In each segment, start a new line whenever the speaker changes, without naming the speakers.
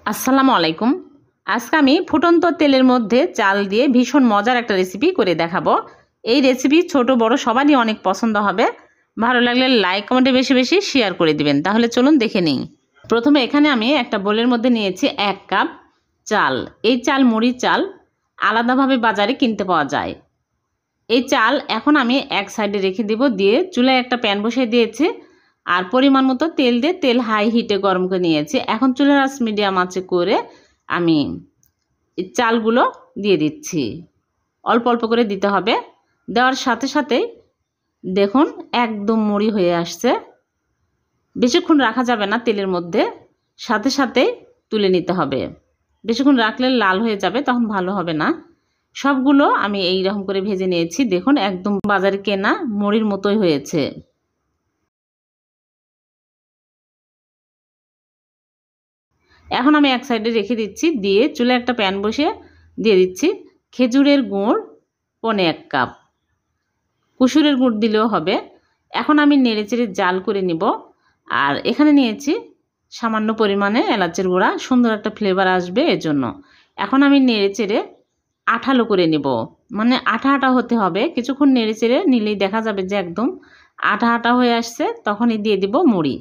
আসসালামু আলাইকুম। আজকে আমি ফুটন্ত তেলের মধ্যে চাল দিয়ে ভীষণ মজার একটা রেসিপি করে দেখাবো। এই রেসিপি ছোট বড় সবারই অনেক পছন্দ হবে। ভালো লাগলে লাইক কমেন্টে বেশি বেশি শেয়ার করে দিবেন। তাহলে চলুন দেখে নিই। প্রথমে এখানে আমি একটা বোলের মধ্যে নিয়েছি 1 কাপ চাল। এই চাল মুড়ি চাল, আলাদাভাবে বাজারে কিনতে পাওয়া যায়। এই চাল এখন আমি এক সাইডে রেখে দিব, দিয়ে চুলায় একটা প্যান বসিয়ে দিয়েছি আর পরিমাণ মতো তেল দিয়ে তেল হাই হিটে গরম করে নিয়েছি। এখন চুলার আঁচ মিডিয়াম আঁচে করে আমি এই চালগুলো দিয়ে দিচ্ছি। অল্প অল্প করে দিতে হবে। দেওয়ার সাথে সাথেই দেখুন একদম মুড়ি হয়ে আসছে। বেশিক্ষণ রাখা যাবে না তেলের মধ্যে, সাথে সাথেই তুলে নিতে হবে। বেশিক্ষণ রাখলে লাল হয়ে যাবে, তখন ভালো হবে না। সবগুলো আমি এই রকম করে ভেজে নিয়েছি। দেখুন একদম বাজারে কেনা মুড়ির মতোই হয়েছে। এখন আমি এক সাইডে রেখে দিচ্ছি, দিয়ে চুলে একটা প্যান বসিয়ে দিয়ে দিচ্ছি খেজুরের গুড় 1.25 কাপ। কুসুরের গুড় দিলেও হবে। এখন আমি নেড়েচেড়ে জাল করে নিব। আর এখানে নিয়েছি সামান্য পরিমাণে এলাচের গুঁড়া, সুন্দর একটা ফ্লেভার আসবে এজন্য। এখন আমি নেড়েচেড়ে আঠালো করে নিব, মানে আঠা আঠা হতে হবে। কিছুক্ষণ নেড়েচেড়ে নিলেই দেখা যাবে যে একদম আঠা আঠা হয়ে আসছে, তখনই দিয়ে দিব মুড়ি।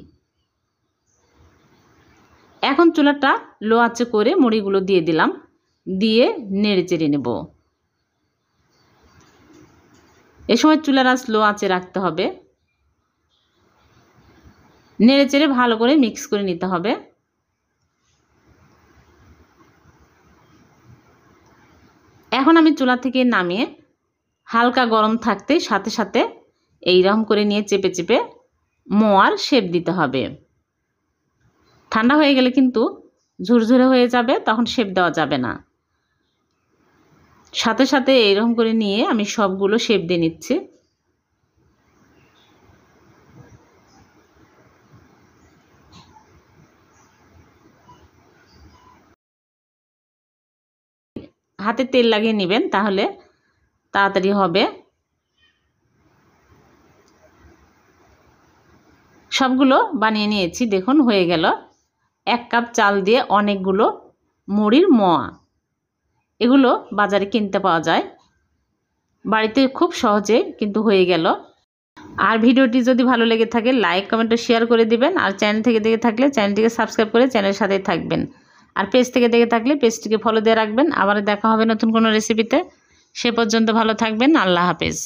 এখন চুলাটা লো আঁচে করে মুড়িগুলো দিয়ে দিলাম, দিয়ে নেড়েচেড়ে নেব। এ সময় চুলার আঁচ লো আঁচে রাখতে হবে। নেড়েচেড়ে ভালো করে মিক্স করে নিতে হবে। এখন আমি চুলা থেকে নামিয়ে হালকা গরম থাকতে সাথে সাথে এইরকম করে নিয়ে চেপে চেপে মোয়ার শেপ দিতে হবে। ঠান্ডা হয়ে গেলে কিন্তু ঝুরঝুরে হয়ে যাবে, তখন শেপ দেওয়া যাবে না। সাথে সাথে এইরকম করে নিয়ে আমি সবগুলো শেপ দিয়ে নিচ্ছি। হাতে তেল লাগিয়ে নেবেন, তাহলে তাড়াতাড়ি হবে। সবগুলো বানিয়ে নিয়েছি, দেখুন হয়ে গেল। 1 কাপ চাল দিয়ে অনেকগুলো মুড়ির মোয়া। এগুলো বাজারে কিনতে পাওয়া যায়, বাড়িতে খুব সহজে কিন্তু হয়ে গেল। আর ভিডিওটি যদি ভালো লেগে থাকে লাইক কমেন্ট ও শেয়ার করে দিবেন। আর চ্যানেল থেকে দেখে থাকলে চ্যানেলটিকে সাবস্ক্রাইব করে চ্যানেলের সাথেই থাকবেন। আর পেজ থেকে দেখে থাকলে পেজটিকে ফলো দিয়ে রাখবেন। আবার দেখা হবে নতুন কোনো রেসিপিতে। সে পর্যন্ত ভালো থাকবেন। আল্লাহ হাফেজ।